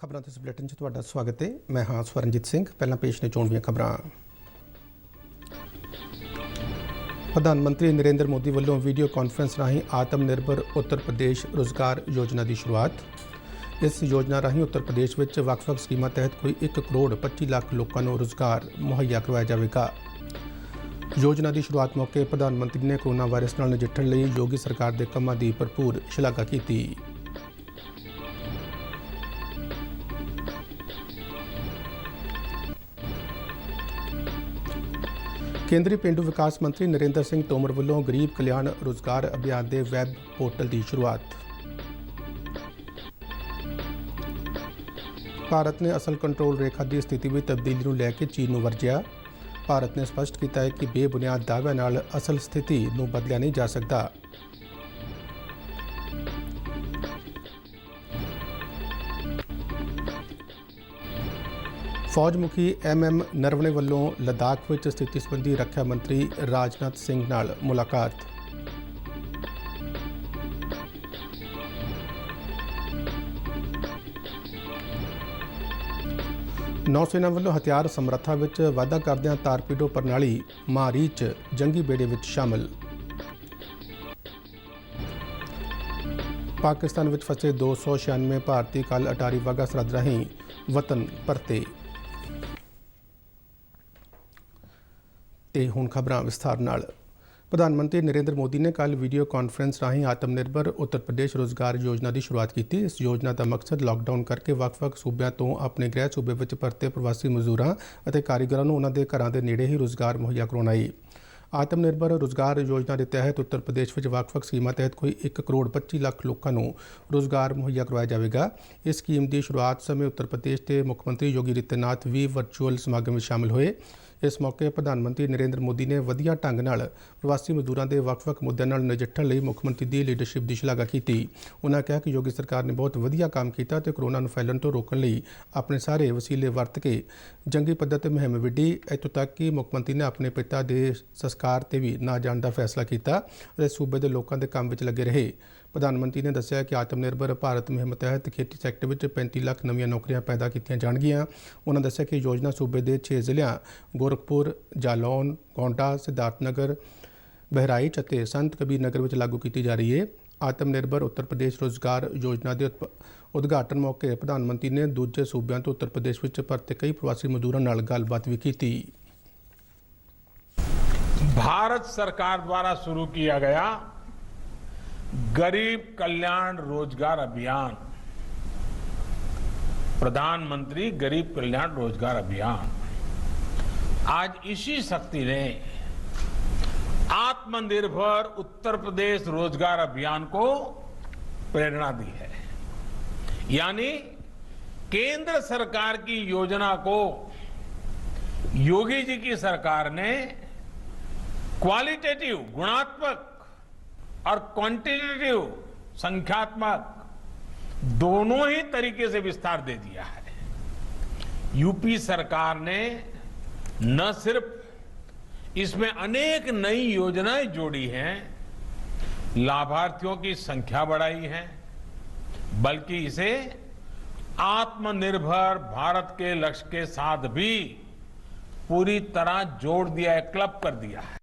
खबरों इस बुलेटिन तुहाडा स्वागत है। मैं हाँ स्वरनजीत सिंह। पहला पेश ने चोण दीआं खबरां। प्रधानमंत्री नरेंद्र मोदी वालों वीडियो कॉन्फ्रेंस राही आत्मनिर्भर उत्तर प्रदेश रोजगार योजना की शुरुआत। इस योजना राही उत्तर प्रदेश में ਵੱਖ-ਵੱਖ स्कीमां तहत कोई 1 करोड़ 25 लाख लोगों को रोजगार मुहैया करवाया जाएगा। योजना की शुरुआत मौके प्रधानमंत्री ने कोरोना वायरस नाल नजिठण लई योगी सरकार के कामां की भरपूर शलाघा की। केंद्रीय पेंडू विकास मंत्री नरेंद्र सिंह तोमर वालों गरीब कल्याण रोजगार अभियान के वैब पोर्टल की शुरुआत। भारत ने असल कंट्रोल रेखा की स्थिति में तब्दीली को लैके चीन को वर्जिया। भारत ने स्पष्ट किया है कि बेबुनियाद दाव्यां नाल असल स्थिति को बदलिया नहीं जा सकता। फौज मुखी MM नरवणे वालों लद्दाख में स्थिति संबंधी रक्षा मंत्री राजनाथ सिंह नाल मुलाकात। नौसेना वालों हथियार समर्था में वाधा करदियां तारपीडो प्रणाली मारीच जंगी बेड़े में शामिल। पाकिस्तान में फसे 296 भारतीय कल अटारी वाघा सरहद राही वतन परते। हुण खबरां विस्तार नाल। प्रधानमंत्री नरेंद्र मोदी ने कल वीडियो कॉन्फ्रेंस राही आत्मनिर्भर उत्तर प्रदेश रोजगार योजना की शुरुआत की। इस योजना का मकसद लॉकडाउन करके ਵੱਖ-ਵੱਖ सूबਿਆਂ तो अपने गृह सूबे में परते प्रवासी मजदूरों और कारीगरों को उन्होंने घरों के नेड़े ही रोजगार मुहैया करवाना है। आत्मनिर्भर रोजगार योजना के तहत उत्तर प्रदेश में ਵੱਖ-ਵੱਖ स्कीमां तहत कोई 1 करोड़ 25 लाख लोगों को रोजगार मुहैया करवाया जाएगा। इस स्कीम की शुरुआत समय उत्तर प्रदेश के मुख्यमंत्री योगी आदित्यनाथ भी वर्चुअल समागम में शामिल हुए। इस मौके प्रधानमंत्री नरेंद्र मोदी ने वधिया ढंग नाल प्रवासी मजदूरों के ਵੱਖ-ਵੱਖ मुद्दों नाल नजिठण लई मुख्यमंत्री की लीडरशिप की शलाघा की। उन्होंने कहा कि योगी सरकार ने बहुत वधिया काम किया तो कोरोना को फैलण तो रोकण लई अपने सारे वसीले वरत के जंगी पद्धर ते मुहिम विढ़ी। इत्थों तक कि मुख्यमंत्री ने अपने पिता के संस्कार ते भी ना जाण का फैसला किया और सूबे के लोगों के काम में लगे रहे। प्रधानमंत्री ने दस्सिया कि आत्मनिर्भर भारत मुहिम तहत खेती सैक्टर में 35 लाख नवीं नौकरियां पैदा की जाणगियां। उन्होंने दस्सिया कि योजना सूबे के 6 जिलों गोरखपुर, जालौन, गोंडा, सिद्धार्थनगर, बहराइच और संत कबीर नगर में लागू की जा रही है। आत्मनिर्भर उत्तर प्रदेश रोजगार योजना के उद्घाटन मौके प्रधानमंत्री ने दूजे सूबों तो उत्तर प्रदेश में परते कई प्रवासी मजदूरों नाल गलबात भी की। भारत सरकार द्वारा शुरू किया गया गरीब कल्याण रोजगार अभियान, प्रधानमंत्री गरीब कल्याण रोजगार अभियान, आज इसी शक्ति ने आत्मनिर्भर उत्तर प्रदेश रोजगार अभियान को प्रेरणा दी है। यानी केंद्र सरकार की योजना को योगी जी की सरकार ने क्वालिटेटिव गुणात्मक और क्वांटिटेटिव संख्यात्मक दोनों ही तरीके से विस्तार दे दिया है। यूपी सरकार ने न सिर्फ इसमें अनेक नई योजनाएं जोड़ी हैं, लाभार्थियों की संख्या बढ़ाई है, बल्कि इसे आत्मनिर्भर भारत के लक्ष्य के साथ भी पूरी तरह जोड़ दिया है, क्लब कर दिया है।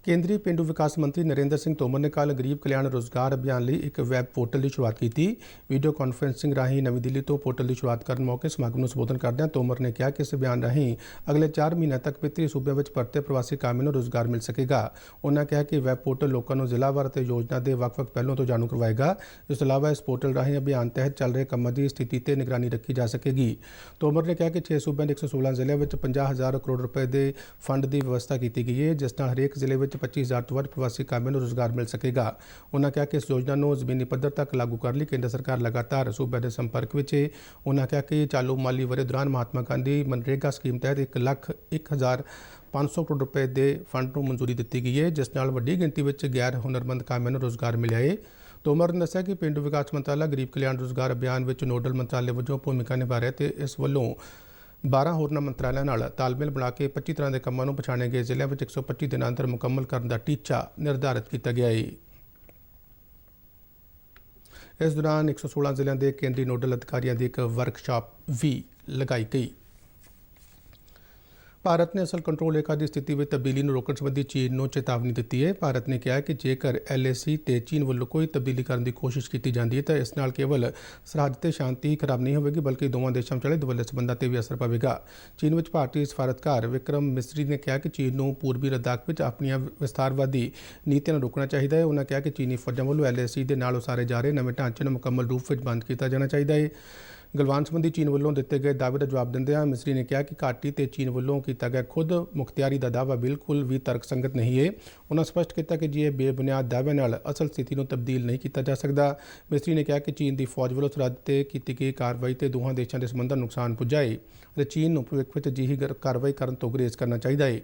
केंद्रीय पेंडू विकास मंत्री नरेंद्र सिंह तोमर ने कल गरीब कल्याण रोजगार अभियान लिए एक वैब पोर्टल की शुरुआत की। वीडियो कॉन्फ्रेंसिंग राही नवी दिल्ली तो पोर्टल की शुरुआत करने मौके समागम को संबोधन करदे तोमर ने कहा कि इस अभियान राही अगले 4 महीनों तक 35 सूबों में परते प्रवासी कामियों को रोजगार मिल सकेगा। उन्होंने कहा कि वैब पोर्टल लोगों को जिलावार ते योजना के ਵੱਖ-ਵੱਖ पहलों तो जाणू करवाएगा। इस अलावा इस पोर्टल राही अभियान तहत चल रहे कामों की स्थिति पर निगरानी रखी जा सकेगी। तोमर ने कहा कि 6 सूबों 116 जिलों में 50,000 करोड़ रुपए के फंड की व्यवस्था की गई है, जिस नाल हरेक जिले में 25,000 तो वध प्रवासी कामियों को रोजगार मिल सकेगा। उन्होंने कहा कि इस योजना को जमीनी पद्धर तक लागू करने केंद्र सरकार लगातार सूबे के संपर्क में है। उन्होंने कहा कि चालू माली वरे दौरान महात्मा गांधी मनरेगा स्कीम तहत 1,01,500 करोड़ रुपए के फंड को मंजूरी दी गई है, जिस नाल वड्डी गिनती में गैर हुनरमंद कामियों को रोजगार मिला है। तोमर ने दस्सिया कि पेंडू विकास मंत्रालय गरीब कल्याण रोजगार अभियान में नोडल मंत्रालय वजों भूमिका निभा रहा है। इस वलों 12 होरना मंत्रालयों नाल तालमेल बना के 25 तरह के कामों पछाणे गए जिलों में 125 दिनों अंदर मुकम्मल करने का टीचा निर्धारित किया गया है। इस दौरान 116 ਜ਼ਿਲ੍ਹਿਆਂ ਦੇ ਕੇਂਦਰੀ ਨੋਡਲ ਅਧਿਕਾਰੀਆਂ ਦੀ ਇੱਕ ਵਰਕਸ਼ਾਪ ਵੀ ਲਗਾਈ ਗਈ। ਭਾਰਤ ਨੇ ਅਸਲ ਕੰਟਰੋਲ ਰੇਖਾ ਦੀ ਸਥਿਤੀ ਵਿੱਚ ਤਬਦੀਲੀ ਨੂੰ ਰੋਕਣ ਸੰਬੰਧੀ ਚੀਨ ਨੂੰ ਚੇਤਾਵਨੀ ਦਿੱਤੀ ਹੈ। ਭਾਰਤ ਨੇ ਕਿਹਾ ਕਿ ਜੇਕਰ LAC ਤੇ ਚੀਨ ਵੱਲੋਂ ਕੋਈ ਤਬਦੀਲੀ ਕਰਨ ਦੀ ਕੋਸ਼ਿਸ਼ ਕੀਤੀ ਜਾਂਦੀ ਹੈ ਤਾਂ ਇਸ ਨਾਲ ਕੇਵਲ ਸਰਹੱਦ ਤੇ ਸ਼ਾਂਤੀ ਖਰਾਬ ਨਹੀਂ ਹੋਵੇਗੀ ਬਲਕਿ ਦੋਵਾਂ ਦੇਸ਼ਾਂ ਵਿਚਾਲੇ ਦੁਵੱਲੇ ਸਬੰਧਾਂ ਤੇ ਵੀ ਅਸਰ ਪਵੇਗਾ। ਚੀਨ ਵਿੱਚ ਭਾਰਤੀ ਸਫਾਰਤਕਾਰ ਵਿਕਰਮ ਮਿਸਰੀ ਨੇ ਕਿਹਾ ਕਿ ਚੀਨ ਨੂੰ ਪੂਰਬੀ ਲੱਦਾਖ ਵਿੱਚ ਆਪਣੀਆਂ ਵਿਸਥਾਰਵਾਦੀ ਨੀਤੀਆਂ ਨੂੰ ਰੋਕਣਾ ਚਾਹੀਦਾ ਹੈ। ਉਹਨਾਂ ਕਿਹਾ ਕਿ ਚੀਨੀ ਫੌਜਾਂ ਵੱਲੋਂ LAC ਦੇ ਨਾਲ ਉਸਾਰੇ ਜਾ ਰਹੇ ਨਵੇਂ ਢਾਂਚੇ ਨੂੰ ਮੁਕੰਮਲ ਰੂਪ ਵਿੱਚ ਬੰਦ ਕੀਤਾ ਜਾਣਾ ਚਾਹੀਦਾ ਹੈ। ਗਲਵਾਨ ਸੰਬੰਧੀ ਚੀਨ ਵੱਲੋਂ ਦਿੱਤੇ ਗਏ ਦਾਅਵੇ ਦਾ ਜਵਾਬ ਦਿੰਦਿਆਂ ਮਿਸਰੀ ਨੇ ਕਿਹਾ ਕਿ ਘਾਟੀ ਤੇ ਚੀਨ ਵੱਲੋਂ ਕੀਤਾ ਗਿਆ ਖੁਦ ਮੁਖਤਿਆਰੀ ਦਾ ਦਾਅਵਾ ਬਿਲਕੁਲ ਵੀ ਤਰਕਸੰਗਤ ਨਹੀਂ ਹੈ। ਉਹਨਾਂ ਸਪਸ਼ਟ ਕੀਤਾ ਕਿ ਜੇ ਇਹ ਬੇਬੁਨਿਆਦ ਦਾਅਵੇ ਨਾਲ ਅਸਲ ਸਥਿਤੀ ਨੂੰ ਤਬਦੀਲ ਨਹੀਂ ਕੀਤਾ ਜਾ ਸਕਦਾ। ਮਿਸਰੀ ਨੇ ਕਿਹਾ ਕਿ ਚੀਨ ਦੀ ਫੌਜ ਵੱਲੋਂ ਸਰਹੱਦ ਤੇ ਕੀਤੀ ਗਈ ਕਾਰਵਾਈ ਤੇ ਦੋਹਾਂ ਦੇਸ਼ਾਂ ਦੇ ਸੰਬੰਧਾਂ ਨੂੰ ਨੁਕਸਾਨ ਪੁੱਜਾ ਹੈ ਅਤੇ ਚੀਨ ਨੂੰ ਭਵਿੱਖ ਵਿੱਚ ਅਜਿਹੀ ਕਾਰਵਾਈ ਕਰਨ ਤੋਂ ਗੁਰੇਜ਼ ਕਰਨਾ ਚਾਹੀਦਾ ਹੈ।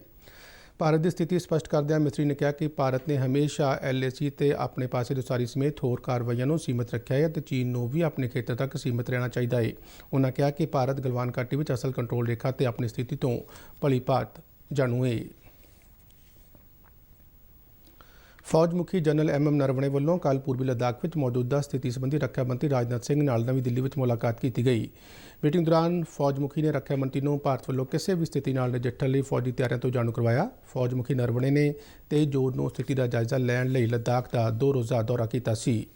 ਭਾਰਤ ਦੀ ਸਥਿਤੀ ਸਪਸ਼ਟ ਕਰਦਿਆਂ ਮਿਸਰੀ ਨੇ ਕਿਹਾ ਕਿ ਭਾਰਤ ਨੇ ਹਮੇਸ਼ਾ LAC ਤੇ ਆਪਣੇ ਪਾਸੇ ਦੀ ਉਸਾਰੀ ਸਮੇਤ ਹੋਰ ਕਾਰਵਾਈਆਂ ਨੂੰ ਸੀਮਿਤ ਰੱਖਿਆ ਹੈ ਅਤੇ ਚੀਨ ਨੂੰ ਵੀ ਆਪਣੇ ਖੇਤਰ ਤੱਕ ਸੀਮਿਤ ਰਹਿਣਾ ਚਾਹੀਦਾ ਹੈ। ਉਹਨਾਂ ਕਿਹਾ ਕਿ ਭਾਰਤ ਗਲਵਾਨ ਘਾਟੀ ਵਿੱਚ ਅਸਲ ਕੰਟਰੋਲ ਰੇਖਾ ਤੇ ਆਪਣੀ ਸਥਿਤੀ ਤੋਂ ਭਲੀ-ਭਾਂਤ ਜਾਣੂ ਹੈ। ਫੌਜ ਮੁਖੀ ਜਨਰਲ MM ਨਰਵਣੇ ਵੱਲੋਂ ਕੱਲ੍ਹ ਪੂਰਬੀ ਲੱਦਾਖ ਵਿੱਚ ਮੌਜੂਦਾ ਸਥਿਤੀ ਸੰਬੰਧੀ ਰੱਖਿਆ ਮੰਤਰੀ ਰਾਜਨਾਥ ਸਿੰਘ ਨਾਲ ਨਵੀਂ ਦਿੱਲੀ ਵਿੱਚ ਮੁਲਾਕਾਤ ਕੀਤੀ ਗਈ। ਮੀਟਿੰਗ ਦੌਰਾਨ ਫੌਜ ਮੁਖੀ ਨੇ ਰੱਖਿਆ ਮੰਤਰੀ ਨੂੰ ਭਾਰਤ ਵੱਲੋਂ ਕਿਸੇ ਵੀ ਸਥਿਤੀ ਨਾਲ ਨਜਿੱਠਣ ਲਈ ਫੌਜੀ ਤਿਆਰੀਆਂ ਤੋਂ ਜਾਣੂ ਕਰਵਾਇਆ। ਫੌਜ ਮੁਖੀ ਨਰਵਣੇ ਨੇ 23 ਜੂਨ ਨੂੰ ਸਥਿਤੀ ਦਾ ਜਾਇਜ਼ਾ ਲੈਣ ਲਈ ਲੱਦਾਖ ਦਾ 2 ਰੋਜ਼ਾ ਦੌਰਾ ਕੀਤਾ ਸੀ।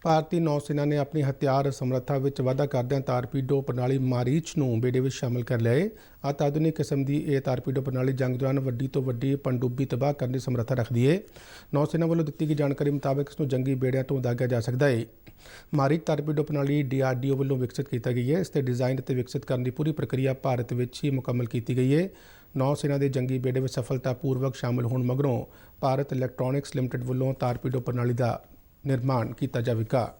ਭਾਰਤੀ ਨੌ ਸੈਨਾ ਨੇ ਆਪਣੀ ਹਥਿਆਰ ਸਮਰੱਥਾ ਵਿੱਚ ਵਾਧਾ ਕਰਦਿਆਂ ਤਾਰਪੀਡੋ ਪ੍ਰਣਾਲੀ ਮਾਰੀਚ ਨੂੰ ਬੇੜੇ ਵਿੱਚ ਸ਼ਾਮਲ ਕਰ ਲਿਆ ਹੈ। ਅਤਿਆਧੁਨਿਕ ਕਿਸਮ ਦੀ ਇਹ ਤਾਰਪੀਡੋ ਪ੍ਰਣਾਲੀ ਜੰਗ ਦੌਰਾਨ ਵੱਡੀ ਤੋਂ ਵੱਡੀ ਪਣਡੁੱਬੀ ਤਬਾਹ ਕਰਨ ਦੀ ਸਮਰੱਥਾ ਰੱਖਦੀ ਹੈ। ਨੌ ਸੈਨਾ ਵੱਲੋਂ ਦਿੱਤੀ ਗਈ ਜਾਣਕਾਰੀ ਮੁਤਾਬਕ ਇਸ ਨੂੰ ਜੰਗੀ ਬੇੜਿਆਂ ਤੋਂ ਦਾਗਿਆ ਜਾ ਸਕਦਾ ਹੈ। ਮਾਰੀਚ ਤਾਰਪੀਡੋ ਪ੍ਰਣਾਲੀ DRDO ਵੱਲੋਂ ਵਿਕਸਿਤ ਕੀਤੀ ਗਈ ਹੈ। ਇਸ ਦੇ ਡਿਜ਼ਾਈਨ ਅਤੇ ਵਿਕਸਿਤ ਕਰਨ ਦੀ ਪੂਰੀ ਪ੍ਰਕਿਰਿਆ ਭਾਰਤ ਵਿੱਚ ਹੀ ਮੁਕੰਮਲ ਕੀਤੀ ਗਈ ਹੈ। ਨੌ ਸੈਨਾ ਦੇ ਜੰਗੀ ਬੇੜੇ ਵਿੱਚ ਸਫਲਤਾਪੂਰਵਕ ਸ਼ਾਮਲ ਹੋਣ ਮਗਰੋਂ ਭਾਰਤ ਇਲੈਕਟ੍ਰੋਨਿਕਸ ਲਿਮਟਿਡ ਵੱਲੋਂ ਤਾਰਪੀਡੋ ਪ੍ਰਣਾਲੀ ਦਾ ਨਿਰਮਾਣ ਕੀਤਾ ਜਾਵੇਗਾ।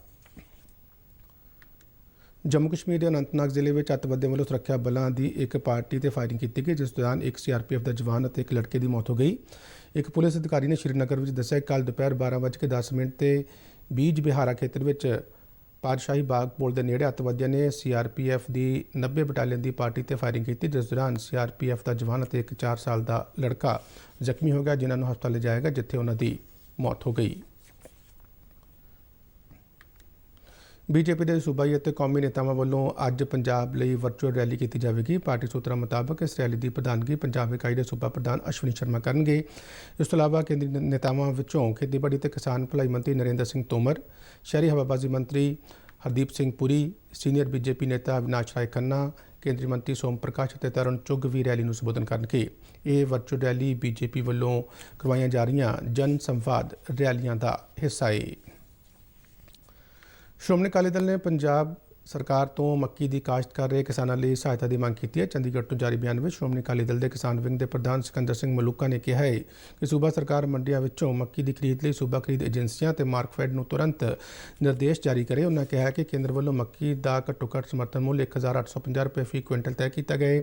ਜੰਮੂ ਕਸ਼ਮੀਰ ਦੇ ਅਨੰਤਨਾਗ ਜ਼ਿਲ੍ਹੇ ਵਿੱਚ ਅੱਤਵਾਦੀਆਂ ਵੱਲੋਂ ਸੁਰੱਖਿਆ ਬਲਾਂ ਦੀ ਇੱਕ ਪਾਰਟੀ ਤੇ ਫਾਇਰਿੰਗ ਕੀਤੀ ਗਈ ਜਿਸ ਦੌਰਾਨ ਇੱਕ CRPF ਦਾ ਜਵਾਨ ਅਤੇ ਇੱਕ ਲੜਕੇ ਦੀ ਮੌਤ ਹੋ ਗਈ। ਇੱਕ ਪੁਲਿਸ ਅਧਿਕਾਰੀ ਨੇ ਸ਼੍ਰੀਨਗਰ ਵਿੱਚ ਦੱਸਿਆ ਕਿ ਕੱਲ੍ਹ ਦੁਪਹਿਰ 12:10 ਤੇ ਬੀਜ ਬਿਹਾਰਾ ਖੇਤਰ ਵਿੱਚ ਪਾਤਸ਼ਾਹੀ ਬਾਗ ਪੁਲ ਦੇ ਨੇੜੇ ਅੱਤਵਾਦੀਆਂ ਨੇ CRPF ਦੀ 90 ਬਟਾਲੀਅਨ ਦੀ ਪਾਰਟੀ ਤੇ ਫਾਇਰਿੰਗ ਕੀਤੀ ਜਿਸ ਦੌਰਾਨ CRPF ਦਾ ਜਵਾਨ ਅਤੇ ਇੱਕ 4 ਸਾਲ ਦਾ ਲੜਕਾ ਜ਼ਖਮੀ ਹੋ ਗਿਆ ਜਿਨ੍ਹਾਂ ਨੂੰ ਹਸਪਤਾਲ ਲਿਜਾਇਆ ਗਿਆ ਜਿੱਥੇ ਉਹਨਾਂ ਦੀ ਮੌਤ ਹੋ ਗਈ। BJP ਦੇ ਸੂਬਾਈ ਅਤੇ ਕੌਮੀ ਨੇਤਾਵਾਂ ਵੱਲੋਂ ਅੱਜ ਪੰਜਾਬ ਲਈ ਵਰਚੁਅਲ ਰੈਲੀ ਕੀਤੀ ਜਾਵੇਗੀ। ਪਾਰਟੀ ਸੂਤਰਾਂ ਮੁਤਾਬਕ ਇਸ ਰੈਲੀ ਦੀ ਪ੍ਰਧਾਨਗੀ ਪੰਜਾਬ ਇਕਾਈ ਦੇ ਸੂਬਾ ਪ੍ਰਧਾਨ ਅਸ਼ਵਨੀ ਸ਼ਰਮਾ ਕਰਨਗੇ। ਇਸ ਤੋਂ ਇਲਾਵਾ ਕੇਂਦਰੀ ਨੇਤਾਵਾਂ ਵਿੱਚੋਂ ਖੇਤੀਬਾੜੀ ਤੇ ਕਿਸਾਨ ਭਲਾਈ ਮੰਤਰੀ ਨਰਿੰਦਰ ਸਿੰਘ ਤੋਮਰ, ਸ਼ਹਿਰੀ ਹਵਾਬਾਜ਼ੀ ਮੰਤਰੀ ਹਰਦੀਪ ਸਿੰਘ ਪੁਰੀ, ਸੀਨੀਅਰ BJP ਨੇਤਾ ਅਵਿਨਾਸ਼ ਰਾਏ ਖੰਨਾ, ਕੇਂਦਰੀ ਮੰਤਰੀ ਸੋਮ ਪ੍ਰਕਾਸ਼ ਅਤੇ ਤਰੁਣ ਚੁੱਗ ਵੀ ਰੈਲੀ ਨੂੰ ਸੰਬੋਧਨ ਕਰਨਗੇ। ਇਹ ਵਰਚੁਅਲ ਰੈਲੀ BJP ਵੱਲੋਂ ਕਰਵਾਈਆਂ ਜਾ ਰਹੀਆਂ ਜਨ ਸੰਵਾਦ ਰੈਲੀਆਂ ਦਾ ਹਿੱਸਾ ਹੈ। ਸ਼੍ਰੋਮਣੀ ਅਕਾਲੀ ਦਲ ਨੇ ਪੰਜਾਬ ਸਰਕਾਰ ਤੋਂ ਮੱਕੀ ਦੀ ਕਾਸ਼ਤ ਕਰ ਰਹੇ ਕਿਸਾਨਾਂ ਲਈ ਸਹਾਇਤਾ ਦੀ ਮੰਗ ਕੀਤੀ ਹੈ। ਚੰਡੀਗੜ੍ਹ ਤੋਂ ਜਾਰੀ ਬਿਆਨ ਵਿੱਚ ਸ਼੍ਰੋਮਣੀ ਅਕਾਲੀ ਦਲ ਦੇ ਕਿਸਾਨ ਵਿੰਗ ਦੇ ਪ੍ਰਧਾਨ ਸਿਕੰਦਰ ਸਿੰਘ ਮਲੂਕਾ ਨੇ ਕਿਹਾ ਹੈ ਕਿ ਸੂਬਾ ਸਰਕਾਰ ਮੰਡੀਆਂ ਵਿੱਚੋਂ ਮੱਕੀ ਦੀ ਖਰੀਦ ਲਈ ਸੂਬਾ ਖਰੀਦ ਏਜੰਸੀਆਂ ਤੇ ਮਾਰਕਫੈਡ ਨੂੰ ਤੁਰੰਤ ਨਿਰਦੇਸ਼ ਜਾਰੀ ਕਰੇ। ਉਹਨਾਂ ਕਿਹਾ ਕਿ ਕੇਂਦਰ ਵੱਲੋਂ ਮੱਕੀ ਦਾ ਘੱਟੋ-ਘੱਟ ਸਮਰਥਨ ਮੁੱਲ 1850 ਰੁਪਏ ਫੀ ਕੁਇੰਟਲ ਤੈਅ ਕੀਤਾ ਗਿਆ ਹੈ।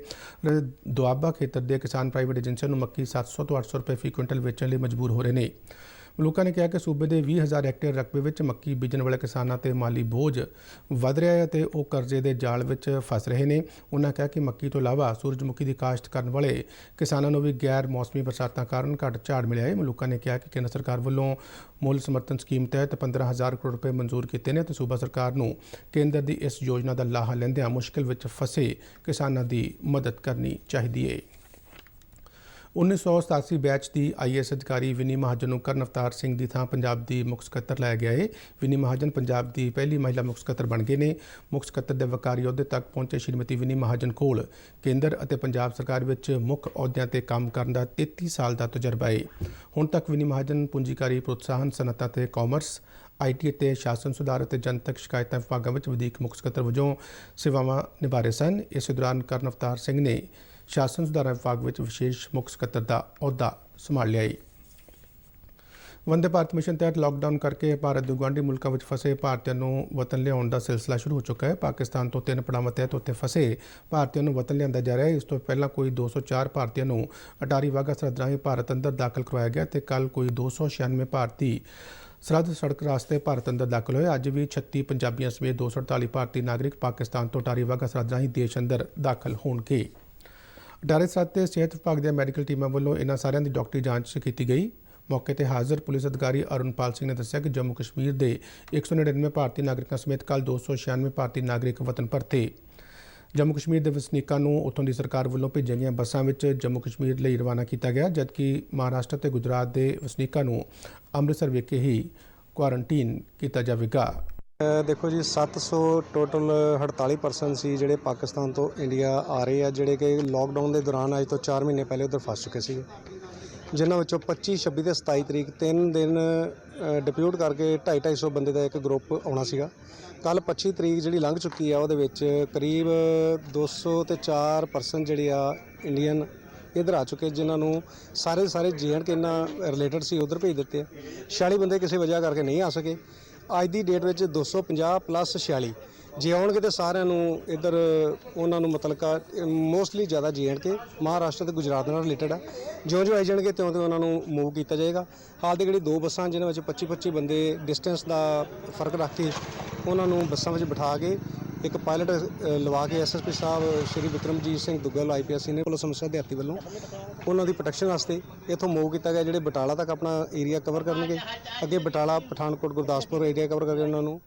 ਦੁਆਬਾ ਖੇਤਰ ਦੇ ਕਿਸਾਨ ਪ੍ਰਾਈਵੇਟ ਏਜੰਸੀਆਂ ਨੂੰ ਮੱਕੀ 700 ਤੋਂ 800 ਰੁਪਏ ਫੀ ਕੁਇੰਟਲ ਵੇਚਣ ਲਈ ਮਜਬੂਰ ਹੋ ਰਹੇ ਨੇ। ਮਲੂਕਾ ਨੇ ਕਿਹਾ ਕਿ ਸੂਬੇ ਦੇ 20,000 ਹੈਕਟੇਅਰ ਰਕਬੇ ਵਿੱਚ ਮੱਕੀ ਬੀਜਣ ਵਾਲੇ ਕਿਸਾਨਾਂ ਤੇ ਮਾਲੀ ਬੋਝ ਵਧ ਰਿਹਾ ਹੈ ਅਤੇ ਉਹ ਕਰਜ਼ੇ ਦੇ ਜਾਲ ਵਿੱਚ ਫਸ ਰਹੇ ਨੇ। ਉਹਨਾਂ ਕਿਹਾ ਕਿ ਮੱਕੀ ਤੋਂ ਇਲਾਵਾ ਸੂਰਜਮੁਖੀ ਦੀ ਕਾਸ਼ਤ ਕਰਨ ਵਾਲੇ ਕਿਸਾਨਾਂ ਨੂੰ ਵੀ ਗੈਰ ਮੌਸਮੀ ਬਰਸਾਤਾਂ ਕਾਰਨ ਘੱਟ ਝਾੜ ਮਿਲਿਆ ਹੈ। ਮਲੂਕਾ ਨੇ ਕਿਹਾ ਕਿ ਕੇਂਦਰ ਸਰਕਾਰ ਵੱਲੋਂ ਮੁੱਲ ਸਮਰਥਨ ਸਕੀਮ ਤਹਿਤ 15,000 ਕਰੋੜ ਰੁਪਏ ਮਨਜ਼ੂਰ ਕੀਤੇ ਨੇ ਅਤੇ ਸੂਬਾ ਸਰਕਾਰ ਨੂੰ ਕੇਂਦਰ ਦੀ ਇਸ ਯੋਜਨਾ ਦਾ ਲਾਹਾ ਲੈਂਦਿਆਂ ਮੁਸ਼ਕਿਲ ਵਿੱਚ ਫਸੇ ਕਿਸਾਨਾਂ ਦੀ ਮਦਦ ਕਰਨੀ ਚਾਹੀਦੀ ਹੈ। 1987 ਬੈਚ ਦੀ IAS ਅਧਿਕਾਰੀ ਵਿਨੀ ਮਹਾਜਨ ਨੂੰ ਕਰਨ ਅਵਤਾਰ ਸਿੰਘ ਦੀ ਥਾਂ ਪੰਜਾਬ ਦੀ ਮੁੱਖ ਸਕੱਤਰ ਲਾਇਆ ਗਿਆ ਹੈ। ਵਿਨੀ ਮਹਾਜਨ ਪੰਜਾਬ ਦੀ ਪਹਿਲੀ ਮਹਿਲਾ ਮੁੱਖ ਸਕੱਤਰ ਬਣ ਗਏ ਨੇ। ਮੁੱਖ ਸਕੱਤਰ ਦੇ ਵਕਾਰੀ ਅਹੁਦੇ ਤੱਕ ਪਹੁੰਚੇ ਸ਼੍ਰੀਮਤੀ ਵਿਨੀ ਮਹਾਜਨ ਕੋਲ ਕੇਂਦਰ ਅਤੇ ਪੰਜਾਬ ਸਰਕਾਰ ਵਿੱਚ ਮੁੱਖ ਅਹੁਦਿਆਂ ਤੇ ਕੰਮ ਕਰਨ ਦਾ 33 ਸਾਲ ਦਾ ਤਜਰਬਾ ਹੈ। ਹੁਣ ਤੱਕ ਵਿਨੀ ਮਹਾਜਨ ਪੂੰਜੀਕਾਰੀ ਪ੍ਰੋਤਸਾਹਨ, ਸਨਅਤ ਅਤੇ ਕਾਮਰਸ, IT ਅਤੇ ਸ਼ਾਸਨ ਸੁਧਾਰ ਅਤੇ ਜਨਤਕ ਸ਼ਿਕਾਇਤਾਂ ਵਿਭਾਗਾਂ ਵਿੱਚ ਵਧੀਕ ਮੁੱਖ ਸਕੱਤਰ ਵਜੋਂ ਸੇਵਾਵਾਂ ਨਿਭਾ ਰਹੇ ਸਨ। ਇਸੇ ਦੌਰਾਨ ਕਰਨ ਅਵਤਾਰ ਸਿੰਘ ਨੇ ਸ਼ਾਸਨ ਸੁਧਾਰ ਵਿਭਾਗ ਵਿੱਚ ਵਿਸ਼ੇਸ਼ ਮੁੱਖ ਸਕੱਤਰ ਦਾ ਅਹੁਦਾ ਸੰਭਾਲ ਲਿਆ ਹੈ। ਵੰਦੇ ਭਾਰਤ ਮਿਸ਼ਨ ਤਹਿਤ ਲਾਕਡਾਊਨ ਕਰਕੇ ਭਾਰਤ ਦੇ ਗੁਆਂਢੀ ਮੁਲਕਾਂ ਵਿੱਚ ਫਸੇ ਭਾਰਤੀਆਂ ਨੂੰ ਵਤਨ ਲਿਆਉਣ ਦਾ ਸਿਲਸਿਲਾ ਸ਼ੁਰੂ ਹੋ ਚੁੱਕਾ ਹੈ। ਪਾਕਿਸਤਾਨ ਤੋਂ 3 ਪੜਾਵਾਂ ਤਹਿਤ ਉੱਥੇ ਫਸੇ ਭਾਰਤੀਆਂ ਨੂੰ ਵਤਨ ਲਿਆਂਦਾ ਜਾ ਰਿਹਾ ਹੈ। ਇਸ ਤੋਂ ਪਹਿਲਾਂ ਕੋਈ 204 ਭਾਰਤੀਆਂ ਨੂੰ ਅਟਾਰੀ ਵਾਹਗਾ ਸਰਹੱਦ ਰਾਹੀਂ ਭਾਰਤ ਅੰਦਰ ਦਾਖਲ ਕਰਵਾਇਆ ਗਿਆ ਅਤੇ ਕੱਲ੍ਹ ਕੋਈ 296 ਭਾਰਤੀ ਸਰਹੱਦ ਸੜਕ ਰਾਸਤੇ ਭਾਰਤ ਅੰਦਰ ਦਾਖਲ ਹੋਏ। ਅੱਜ ਵੀ 36 ਪੰਜਾਬੀਆਂ ਸਮੇਤ 248 ਭਾਰਤੀ ਨਾਗਰਿਕ ਪਾਕਿਸਤਾਨ ਤੋਂ ਅਟਾਰੀ ਵਾਹਗਾ ਸਰਹੱਦ ਰਾਹੀਂ ਦੇਸ਼ ਅੰਦਰ ਦਾਖਲ ਹੋਣਗੇ। ਅਟਾਰੀ ਸਰਹੱਦ ਤੇ ਸਿਹਤ ਵਿਭਾਗ ਦੀਆਂ ਮੈਡੀਕਲ ਟੀਮਾਂ ਵੱਲੋਂ ਇਹਨਾਂ ਸਾਰਿਆਂ ਦੀ ਡਾਕਟਰੀ ਜਾਂਚ ਕੀਤੀ ਗਈ। ਮੌਕੇ ਤੇ ਹਾਜ਼ਰ ਪੁਲਿਸ ਅਧਿਕਾਰੀ ਅਰੁਣਪਾਲ ਸਿੰਘ ਨੇ ਦੱਸਿਆ ਕਿ ਜੰਮੂ ਕਸ਼ਮੀਰ ਦੇ 199 ਭਾਰਤੀ ਨਾਗਰਿਕਾਂ ਸਮੇਤ ਕੱਲ੍ਹ 296 ਭਾਰਤੀ ਨਾਗਰਿਕ ਵਤਨ ਪਰਤੇ। ਜੰਮੂ ਕਸ਼ਮੀਰ ਦੇ ਵਸਨੀਕਾਂ ਨੂੰ ਉੱਥੋਂ ਦੀ ਸਰਕਾਰ ਵੱਲੋਂ ਭੇਜੀਆਂ ਗਈਆਂ ਬੱਸਾਂ ਵਿੱਚ ਜੰਮੂ ਕਸ਼ਮੀਰ ਲਈ ਰਵਾਨਾ ਕੀਤਾ ਗਿਆ, ਜਦਕਿ ਮਹਾਰਾਸ਼ਟਰ ਤੇ ਗੁਜਰਾਤ ਦੇ ਵਸਨੀਕਾਂ ਨੂੰ ਅੰਮ੍ਰਿਤਸਰ ਵਿਖੇ ਹੀ ਕੁਆਰੰਟੀਨ ਕੀਤਾ ਜਾਵੇਗਾ। देखो जी 700 टोटल 48% ਸੀ ਜਿਹੜੇ ਪਾਕਿਸਤਾਨ ਤੋਂ ਇੰਡੀਆ ਆ ਰਹੇ ਆ, ਜਿਹੜੇ ਕਿ ਲੋਕਡਾਊਨ ਦੇ ਦੌਰਾਨ ਅੱਜ ਤੋਂ 4 ਮਹੀਨੇ ਪਹਿਲੇ ਉੱਧਰ ਫਸ ਚੁੱਕੇ ਸੀ, ਜਿਨ੍ਹਾਂ ਵਿੱਚੋਂ 25, 26 ਤੇ 27 ਤਰੀਕ 3 ਦਿਨ ਡਿਪਿਊਟ ਕਰਕੇ 250 ਬੰਦੇ ਦਾ ਇੱਕ ਗਰੁੱਪ ਆਉਣਾ ਸੀਗਾ। ਕੱਲ੍ਹ 25 ਤਰੀਕ ਜਿਹੜੀ ਲੰਘ ਚੁੱਕੀ ਆ, ਉਹਦੇ ਵਿੱਚ ਕਰੀਬ 200 ਤੇ 4% ਜਿਹੜੇ ਆ ਇੰਡੀਅਨ ਇੱਧਰ ਆ ਚੁੱਕੇ, ਜਿਨ੍ਹਾਂ ਨੂੰ ਸਾਰੇ J&K ਨਾਲ ਰਿਲੇਟਡ ਸੀ ਉੱਧਰ ਭੇਜ ਦਿੱਤੇ। 46 ਬੰਦੇ ਕਿਸੇ ਵਜ੍ਹਾ ਕਰਕੇ ਨਹੀਂ ਆ ਸਕੇ। ਅੱਜ ਦੀ ਡੇਟ ਵਿੱਚ 250 ਪਲੱਸ 46 ਜੇ ਆਉਣਗੇ ਤਾਂ ਸਾਰਿਆਂ ਨੂੰ ਇੱਧਰ ਉਹਨਾਂ ਨੂੰ ਮਤਲਬ ਮੋਸਟਲੀ ਜ਼ਿਆਦਾ J&K ਮਹਾਰਾਸ਼ਟਰ ਤੇ ਗੁਜਰਾਤ ਨਾਲ ਰਿਲੇਟਡ ਆ। ਜਿਉਂ ਆਈ ਜਾਣਗੇ ਤਿਉਂ ਉਹਨਾਂ ਨੂੰ ਮੂਵ ਕੀਤਾ ਜਾਏਗਾ। ਹਾਲ ਦੀ ਜਿਹੜੀ 2 ਬੱਸਾਂ ਜਿਨ੍ਹਾਂ ਵਿੱਚ 25 ਬੰਦੇ ਡਿਸਟੈਂਸ ਦਾ ਫਰਕ ਰੱਖ ਕੇ ਉਹਨਾਂ ਨੂੰ ਬੱਸਾਂ ਵਿੱਚ ਬਿਠਾ ਕੇ ਇੱਕ ਪਾਇਲਟ ਲਵਾ ਕੇ SSP Sahib Shri Vikramjit Singh Duggal IPS senior police ਸਮੱਸਿਆ ਅਧਿਆਤੀ ਵੱਲੋਂ ਉਹਨਾਂ ਦੀ ਪ੍ਰੋਟੈਕਸ਼ਨ ਵਾਸਤੇ ਇੱਥੋਂ ਮੂਵ ਕੀਤਾ ਗਿਆ। ਜਿਹੜੇ ਬਟਾਲਾ ਤੱਕ ਆਪਣਾ ਏਰੀਆ ਕਵਰ ਕਰਨਗੇ, ਅੱਗੇ ਬਟਾਲਾ, ਪਠਾਨਕੋਟ, ਗੁਰਦਾਸਪੁਰ ਏਰੀਆ ਕਵਰ ਕਰਕੇ ਉਹਨਾਂ ਨੂੰ।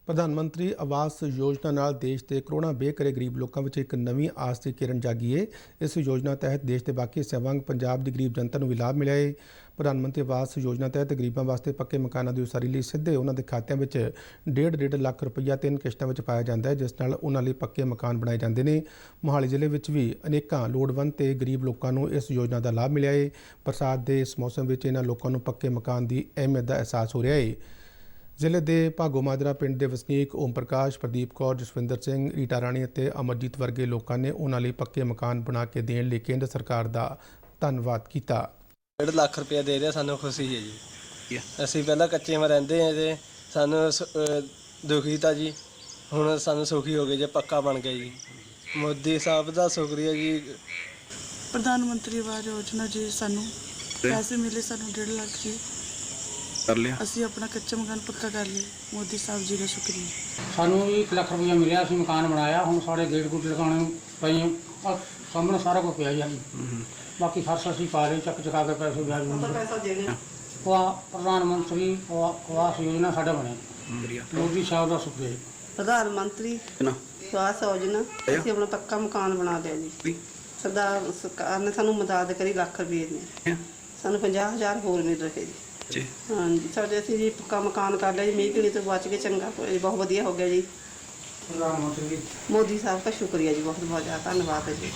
ਪ੍ਰਧਾਨ ਮੰਤਰੀ ਆਵਾਸ ਯੋਜਨਾ ਨਾਲ ਦੇਸ਼ ਦੇ ਕਰੋੜਾਂ ਬੇਘਰੇ ਗਰੀਬ ਲੋਕਾਂ ਵਿੱਚ ਇੱਕ ਨਵੀਂ ਆਸ ਦੀ ਕਿਰਨ ਜਾਗੀ ਹੈ। ਇਸ ਯੋਜਨਾ ਤਹਿਤ ਦੇਸ਼ ਦੇ ਬਾਕੀ ਹਿੱਸਿਆਂ ਵਾਂਗ ਪੰਜਾਬ ਦੀ ਗਰੀਬ ਜਨਤਾ ਨੂੰ ਵੀ ਲਾਭ ਮਿਲਿਆ ਹੈ। ਪ੍ਰਧਾਨ ਮੰਤਰੀ ਆਵਾਸ ਯੋਜਨਾ ਤਹਿਤ ਗਰੀਬਾਂ ਵਾਸਤੇ ਪੱਕੇ ਮਕਾਨਾਂ ਦੀ ਉਸਾਰੀ ਲਈ ਸਿੱਧੇ ਉਹਨਾਂ ਦੇ ਖਾਤਿਆਂ ਵਿੱਚ 1.5 ਲੱਖ ਰੁਪਈਆ 3 ਕਿਸ਼ਤਾਂ ਵਿੱਚ ਪਾਇਆ ਜਾਂਦਾ ਹੈ, ਜਿਸ ਨਾਲ ਉਹਨਾਂ ਲਈ ਪੱਕੇ ਮਕਾਨ ਬਣਾਏ ਜਾਂਦੇ ਨੇ। ਮੋਹਾਲੀ ਜ਼ਿਲ੍ਹੇ ਵਿੱਚ ਵੀ ਅਨੇਕਾਂ ਲੋੜਵੰਦ ਤੇ ਗਰੀਬ ਲੋਕਾਂ ਨੂੰ ਇਸ ਯੋਜਨਾ ਦਾ ਲਾਭ ਮਿਲਿਆ ਹੈ। ਬਰਸਾਤ ਦੇ ਇਸ ਮੌਸਮ ਵਿੱਚ ਇਹਨਾਂ ਲੋਕਾਂ ਨੂੰ ਪੱਕੇ ਮਕਾਨ ਦੀ ਅਹਿਮੀਅਤ ਦਾ ਅਹਿਸਾਸ ਹੋ ਰਿਹਾ ਹੈ। ਜ਼ਿਲ੍ਹੇ ਦੇ ਭਾਗੋ ਮਾਜਰਾ ਪਿੰਡ ਦੇ ਵਸਨੀਕ ਓਮ ਪ੍ਰਕਾਸ਼, ਪ੍ਰਦੀਪ ਕੌਰ, ਜਸਵਿੰਦਰ ਸਿੰਘ, ਰੀਟਾ ਰਾਣੀ ਅਤੇ ਅਮਰਜੀਤ ਵਰਗੇ ਲੋਕਾਂ ਨੇ ਉਹਨਾਂ ਲਈ ਪੱਕੇ ਮਕਾਨ ਬਣਾ ਕੇ ਦੇਣ ਲਈ ਕੇਂਦਰ ਸਰਕਾਰ ਦਾ ਧੰਨਵਾਦ ਕੀਤਾ। 1.5 ਲੱਖ ਰੁਪਇਆ ਦੇ ਰਿਹਾ, ਸਾਨੂੰ ਖੁਸ਼ੀ ਹੈ ਜੀ। ਅਸੀਂ ਪਹਿਲਾਂ ਕੱਚੇ में ਰਹਿੰਦੇ ਹਾਂ ਤੇ ਸਾਨੂੰ ਦੁਖੀ ਤਾਂ ਜੀ, ਹੁਣ ਸਾਨੂੰ ਸੁਖੀ ਹੋ ਗਏ ਜੇ ਪੱਕਾ ਬਣ ਗਿਆ ਜੀ। ਮੋਦੀ ਸਾਹਿਬ ਦਾ ਸ਼ੁਕਰੀਆ ਜੀ। ਪ੍ਰਧਾਨ ਮੰਤਰੀ ਆਵਾਸ ਯੋਜਨਾ ਜੀ ਸਾਨੂੰ ਪੈਸੇ ਮਿਲੇ, ਸਾਨੂੰ 1.5 ਲੱਖ ਜੀ ਕਰ ਲਿਆ। ਅਸੀਂ ਆਪਣਾ ਕੱਚਾ ਮਕਾਨ ਪੱਕਾ ਕਰ ਲਿਆ। ਮੋਦੀ ਸਾਹਿਬ ਜੀ ਦਾ ਸ਼ੁਕਰੀਆ। ਸਾਨੂੰ 1 ਲੱਖ ਰੁਪਇਆ ਮਿਲਿਆ, ਅਸੀਂ ਮਕਾਨ ਬਣਾਇਆ। ਹੁਣ ਸਾਡੇ ਗੇਟ ਗੁੱਟ ਲਗਾਉਣੇ ਪਏ, ਸਾਹਮਣੇ ਸਾਰਾ ਕੁਝ ਪਿਆ ਜੀ। ਬਾਕੀ ਫਰਸ਼ ਅਸੀਂ ਪਾ ਲਏ, ਚੱਕ ਚਕਾ ਕੇ ਪੈਸੇ ਵਿਆਜ ਪ੍ਰਧਾਨ ਮੰਤਰੀ ਆਵਾਸ ਯੋਜਨਾ ਸਾਡਾ ਬਣਿਆ। ਮੋਦੀ ਸਾਹਿਬ ਦਾ ਸ਼ੁਕਰੀਆ ਜੀ। ਪ੍ਰਧਾਨ ਮੰਤਰੀ ਆਵਾਸ ਯੋਜਨਾ ਅਸੀਂ ਆਪਣਾ ਪੱਕਾ ਮਕਾਨ ਬਣਾ ਲਿਆ ਜੀ। ਸਰਕਾਰ ਨੇ ਸਾਨੂੰ ਮਦਦ ਕਰੀ, ਲੱਖ ਰੁਪਏ ਨੇ ਸਾਨੂੰ 50,000 ਹੋਰ ਮਿਲ ਰਹੇ ਜੀ। ਹਾਂਜੀ, ਸਾਡੇ ਅਸੀਂ ਜੀ ਪੱਕਾ ਮਕਾਨ ਕਰ ਲਿਆ ਜੀ। ਮੀਂਹ ਕਣੀ ਤੋਂ ਬਚ ਕੇ ਚੰਗਾ, ਬਹੁਤ ਵਧੀਆ ਹੋ ਗਿਆ ਜੀ। ਪ੍ਰਧਾਨ ਮੰਤਰੀ ਮੋਦੀ ਸਾਹਿਬ ਦਾ ਸ਼ੁਕਰੀਆ ਜੀ, ਬਹੁਤ ਬਹੁਤ ਜ਼ਿਆਦਾ ਧੰਨਵਾਦ ਹੈ ਜੀ।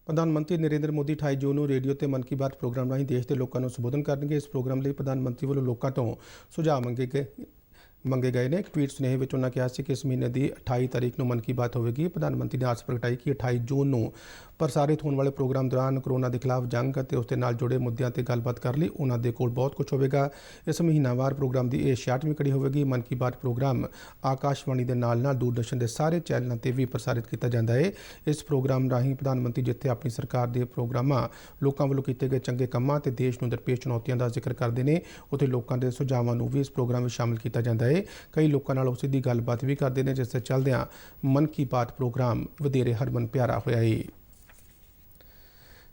ਪ੍ਰਧਾਨ ਮੰਤਰੀ ਨਰਿੰਦਰ ਮੋਦੀ 28 ਜੂਨ ਨੂੰ ਰੇਡੀਓ ਤੇ ਮਨ ਕੀ ਬਾਤ ਪ੍ਰੋਗਰਾਮ ਰਾਹੀਂ ਦੇਸ਼ ਦੇ ਲੋਕਾਂ ਨੂੰ ਸੰਬੋਧਨ ਕਰਨਗੇ। ਇਸ ਪ੍ਰੋਗਰਾਮ ਲਈ ਪ੍ਰਧਾਨ ਮੰਤਰੀ ਵੱਲੋਂ ਲੋਕਾਂ ਤੋਂ ਸੁਝਾਅ ਮੰਗੇ ਗਏ ਨੇ। ਇੱਕ ਟਵੀਟ ਸੁਨੇਹੇ ਵਿੱਚ ਉਹਨਾਂ ਕਿਹਾ ਸੀ ਕਿ ਇਸ ਮਹੀਨੇ ਦੀ 28 ਤਾਰੀਖ ਨੂੰ ਮਨ ਕੀ ਬਾਤ ਹੋਵੇਗੀ। ਪ੍ਰਧਾਨ ਮੰਤਰੀ ਨੇ ਆਸ ਪ੍ਰਗਟਾਈ ਕਿ 28 ਜੂਨ ਨੂੰ ਪ੍ਰਸਾਰਿਤ ਹੋਣ ਵਾਲੇ ਪ੍ਰੋਗਰਾਮ ਦੌਰਾਨ ਕਰੋਨਾ ਦੇ ਖਿਲਾਫ ਜੰਗ ਅਤੇ ਉਸ ਦੇ ਨਾਲ ਜੁੜੇ ਮੁੱਦਿਆਂ ਤੇ ਗੱਲਬਾਤ ਕਰਨ ਲਈ ਉਹਨਾਂ ਦੇ ਕੋਲ ਬਹੁਤ ਕੁਝ ਹੋਵੇਗਾ। ਇਸ ਮਹੀਨਾਵਾਰ ਪ੍ਰੋਗਰਾਮ ਦੀ ਇਹ 66ਵੀਂ ਕੜੀ ਹੋਵੇਗੀ। ਮਨ ਕੀ ਬਾਤ ਪ੍ਰੋਗਰਾਮ ਆਕਾਸ਼ਵਾਣੀ ਦੇ ਨਾਲ ਦੂਰਦਰਸ਼ਨ ਦੇ ਸਾਰੇ ਚੈਨਲਾਂ ਤੇ ਵੀ ਪ੍ਰਸਾਰਿਤ ਕੀਤਾ ਜਾਂਦਾ ਹੈ। ਇਸ ਪ੍ਰੋਗਰਾਮ ਰਾਹੀਂ ਪ੍ਰਧਾਨ ਮੰਤਰੀ ਜਿੱਥੇ ਆਪਣੀ ਸਰਕਾਰ ਦੇ ਪ੍ਰੋਗਰਾਮਾਂ, ਲੋਕਾਂ ਵੱਲੋਂ ਕੀਤੇ ਗਏ ਚੰਗੇ ਕੰਮਾਂ ਤੇ ਦੇਸ਼ ਨੂੰ ਦਰਪੇਸ਼ ਚੁਣੌਤੀਆਂ ਦਾ ਜ਼ਿਕਰ ਕਰਦੇ ਨੇ, ਉੱਥੇ ਲੋਕਾਂ ਦੇ ਸੁਝਾਵਾਂ ਨੂੰ ਵੀ ਇਸ ਪ੍ਰੋਗਰਾਮ ਵਿੱਚ ਸ਼ਾਮਲ ਕੀਤਾ ਜਾਂਦਾ ਹੈ। ਕਈ ਲੋਕਾਂ ਨਾਲ ਉਸ ਦੀ ਗੱਲਬਾਤ ਵੀ ਕਰਦੇ ਨੇ, ਜਿਸ ਦੇ ਚੱਲਦਿਆਂ ਮਨ ਕੀ ਬਾਤ ਪ੍ਰੋਗਰਾਮ ਵਧੇਰੇ ਹਰਮਨ ਪਿਆਰਾ ਹੋਇਆ ਹੈ।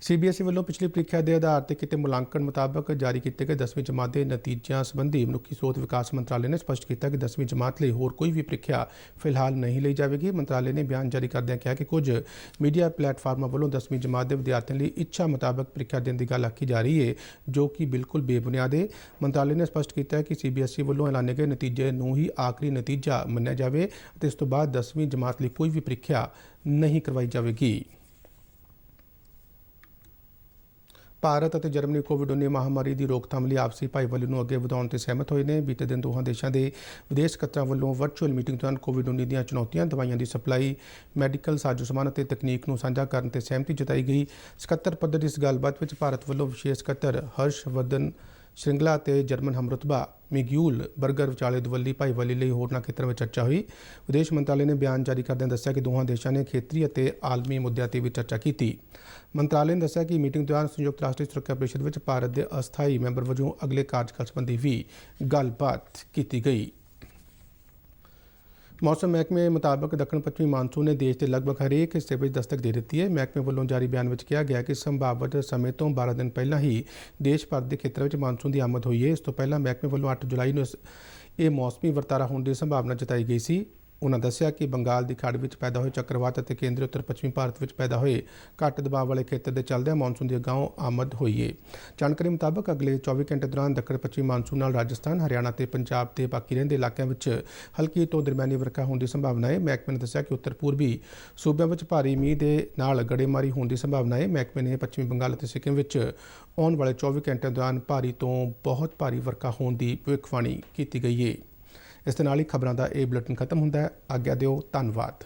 CBSE ਵੱਲੋਂ ਪਿਛਲੀ ਪ੍ਰੀਖਿਆ ਦੇ ਆਧਾਰ ਤੇ ਕੀਤੇ ਮੁਲਾਂਕਣ ਮੁਤਾਬਕ ਜਾਰੀ ਕੀਤੇ ਗਏ 10ਵੀਂ ਜਮਾਤ ਦੇ ਨਤੀਜਿਆਂ ਸੰਬੰਧੀ ਮਨੁੱਖੀ ਸਰੋਤ ਵਿਕਾਸ ਮੰਤਰਾਲੇ ਨੇ ਸਪਸ਼ਟ ਕੀਤਾ ਕਿ 10ਵੀਂ ਜਮਾਤ ਲਈ ਹੋਰ ਕੋਈ ਵੀ ਪ੍ਰੀਖਿਆ ਫਿਲਹਾਲ ਨਹੀਂ ਲਈ ਜਾਵੇਗੀ। ਮੰਤਰਾਲੇ ਨੇ ਬਿਆਨ ਜਾਰੀ ਕਰਦਿਆਂ ਕਿਹਾ ਕਿ ਕੁਝ ਮੀਡੀਆ ਪਲੇਟਫਾਰਮਾਂ ਵੱਲੋਂ 10ਵੀਂ ਜਮਾਤ ਦੇ ਵਿਦਿਆਰਥੀਆਂ ਲਈ ਇੱਛਾ ਮੁਤਾਬਕ ਪ੍ਰੀਖਿਆ ਦੇਣ ਦੀ ਗੱਲ ਆਖੀ ਜਾ ਰਹੀ ਹੈ, ਜੋ ਕਿ ਬਿਲਕੁਲ ਬੇਬੁਨਿਆਦ ਹੈ। ਮੰਤਰਾਲੇ ਨੇ ਸਪਸ਼ਟ ਕੀਤਾ ਹੈ ਕਿ CBSE ਵੱਲੋਂ ਐਲਾਨੇ ਗਏ ਨਤੀਜੇ ਨੂੰ ਹੀ ਆਖਰੀ ਨਤੀਜਾ ਮੰਨਿਆ ਜਾਵੇ ਅਤੇ ਇਸ ਤੋਂ ਬਾਅਦ 10ਵੀਂ ਜਮਾਤ ਲਈ ਕੋਈ ਵੀ ਪ੍ਰੀਖਿਆ ਨਹੀਂ ਕਰਵਾਈ ਜਾਵੇਗੀ। ਭਾਰਤ ਅਤੇ ਜਰਮਨੀ ਕੋਵਿਡ-19 ਮਹਾਮਾਰੀ ਦੀ ਰੋਕਥਾਮ ਲਈ ਆਪਸੀ ਭਾਈਵਾਲੀ ਨੂੰ ਅੱਗੇ ਵਧਾਉਣ ਤੇ ਸਹਿਮਤ ਹੋਏ ਨੇ। ਬੀਤੇ ਦਿਨ ਦੋਹਾਂ ਦੇਸ਼ਾਂ ਦੇ ਵਿਦੇਸ਼ ਸਕੱਤਰਾਂ ਵੱਲੋਂ ਵਰਚੁਅਲ ਮੀਟਿੰਗ ਦੌਰਾਨ ਕੋਵਿਡ-19 ਦੀਆਂ ਚੁਣੌਤੀਆਂ, ਦਵਾਈਆਂ ਦੀ ਸਪਲਾਈ, ਮੈਡੀਕਲ ਸਾਜ਼ੋ ਸਮਾਨ ਅਤੇ ਤਕਨੀਕ ਨੂੰ ਸਾਂਝਾ ਕਰਨ ਤੇ ਸਹਿਮਤੀ ਜਤਾਈ ਗਈ। ਸਕੱਤਰ ਪੱਧਰ ਦੀ ਇਸ ਗੱਲਬਾਤ ਵਿੱਚ ਭਾਰਤ ਵੱਲੋਂ ਵਿਸ਼ੇਸ਼ ਸਕੱਤਰ ਹਰਸ਼ਵਰਧਨ ਸ਼੍ਰਿੰਗਲਾ ਅਤੇ ਜਰਮਨ ਹਮਰੁਤਬਾ ਮਿਗਿਊਲ ਬਰਗਰ ਵਿਚਾਲੇ ਦੁਵੱਲੀ ਭਾਈਵਾਲੀ ਲਈ ਹੋਰਨਾਂ ਖੇਤਰਾਂ ਵਿੱਚ ਚਰਚਾ ਹੋਈ। ਵਿਦੇਸ਼ ਮੰਤਰਾਲੇ ਨੇ ਬਿਆਨ ਜਾਰੀ ਕਰਦਿਆਂ ਦੱਸਿਆ ਕਿ ਦੋਹਾਂ ਦੇਸ਼ਾਂ ਨੇ ਖੇਤਰੀ ਅਤੇ ਆਲਮੀ ਮੁੱਦਿਆਂ ਤੇ ਵੀ ਚਰਚਾ ਕੀਤੀ। ਮੰਤਰਾਲੇ ਨੇ ਦੱਸਿਆ ਕਿ ਮੀਟਿੰਗ ਦੌਰਾਨ ਸੰਯੁਕਤ ਰਾਸ਼ਟਰੀ ਸੁਰੱਖਿਆ ਪਰਿਸ਼ਦ ਵਿੱਚ ਭਾਰਤ ਦੇ ਅਸਥਾਈ ਮੈਂਬਰ ਵਜੋਂ ਅਗਲੇ ਕਾਰਜਕਾਲ ਸੰਬੰਧੀ ਵੀ ਗੱਲਬਾਤ ਕੀਤੀ ਗਈ। ਮੌਸਮ ਮਹਿਕਮੇ ਮੁਤਾਬਕ ਦੱਖਣ ਪੱਛਮੀ ਮਾਨਸੂਨ ਨੇ ਦੇਸ਼ ਦੇ ਲਗਭਗ ਹਰੇਕ ਹਿੱਸੇ ਵਿੱਚ ਦਸਤਕ ਦੇ ਦਿੱਤੀ ਹੈ। ਮਹਿਕਮੇ ਵੱਲੋਂ ਜਾਰੀ ਬਿਆਨ ਵਿੱਚ ਕਿਹਾ ਗਿਆ ਕਿ ਸੰਭਾਵਤ ਸਮੇਂ ਤੋਂ 12 ਦਿਨ ਪਹਿਲਾਂ ਹੀ ਦੇਸ਼ ਭਰ ਦੇ ਖੇਤਰਾਂ ਵਿੱਚ ਮਾਨਸੂਨ ਦੀ ਆਮਦ ਹੋਈ ਹੈ। ਇਸ ਤੋਂ ਪਹਿਲਾਂ ਮਹਿਕਮੇ ਵੱਲੋਂ 8 ਜੁਲਾਈ ਨੂੰ ਇਹ ਮੌਸਮੀ ਵਰਤਾਰਾ ਹੋਣ ਦੀ ਸੰਭਾਵਨਾ ਜਤਾਈ ਗਈ ਸੀ। ਉਨ੍ਹਾਂ ਦੱਸਿਆ ਕਿ ਬੰਗਾਲ ਦੀ ਖਾੜੀ ਵਿੱਚ ਪੈਦਾ ਹੋਏ ਚੱਕਰਵਾਤ ਅਤੇ ਕੇਂਦਰੀ ਉੱਤਰ ਪੱਛਮੀ ਭਾਰਤ ਵਿੱਚ ਪੈਦਾ ਹੋਏ ਘੱਟ ਦਬਾਅ ਵਾਲੇ ਖੇਤਰ ਦੇ ਚੱਲਦਿਆਂ ਮਾਨਸੂਨ ਦੀ ਅਗਾਊਂ ਆਮਦ ਹੋਈ ਹੈ। ਜਾਣਕਾਰੀ ਮੁਤਾਬਕ ਅਗਲੇ 24 ਘੰਟੇ ਦੌਰਾਨ ਦੱਖਣ ਪੱਛਮੀ ਮਾਨਸੂਨ ਨਾਲ ਰਾਜਸਥਾਨ, ਹਰਿਆਣਾ ਤੇ ਪੰਜਾਬ ਦੇ ਬਾਕੀ ਰਹਿੰਦੇ ਇਲਾਕਿਆਂ ਵਿੱਚ ਹਲਕੀ ਤੋਂ ਦਰਮਿਆਨੀ ਵਰਖਾ ਹੋਣ ਦੀ ਸੰਭਾਵਨਾ ਹੈ। ਮਹਿਕਮੇ ਨੇ ਦੱਸਿਆ ਕਿ ਉੱਤਰ ਪੂਰਬੀ ਸੂਬਿਆਂ ਵਿੱਚ ਭਾਰੀ ਮੀਂਹ ਦੇ ਨਾਲ ਗੜੇਮਾਰੀ ਹੋਣ ਦੀ ਸੰਭਾਵਨਾ ਹੈ। ਮਹਿਕਮੇ ਨੇ ਪੱਛਮੀ ਬੰਗਾਲ ਅਤੇ ਸਿੱਕਿਮ ਵਿੱਚ ਆਉਣ ਵਾਲੇ 24 ਘੰਟਿਆਂ ਦੌਰਾਨ ਭਾਰੀ ਤੋਂ ਬਹੁਤ ਭਾਰੀ ਵਰਖਾ ਹੋਣ ਦੀ ਭਵਿੱਖਬਾਣੀ ਕੀਤੀ ਗਈ ਹੈ। ਇਸ ਦੇ ਨਾਲ ਹੀ ਖਬਰਾਂ ਦਾ ਇਹ ਬੁਲੇਟਿਨ ਖਤਮ ਹੁੰਦਾ ਹੈ। ਆਗਿਆ ਦਿਓ। ਧੰਨਵਾਦ।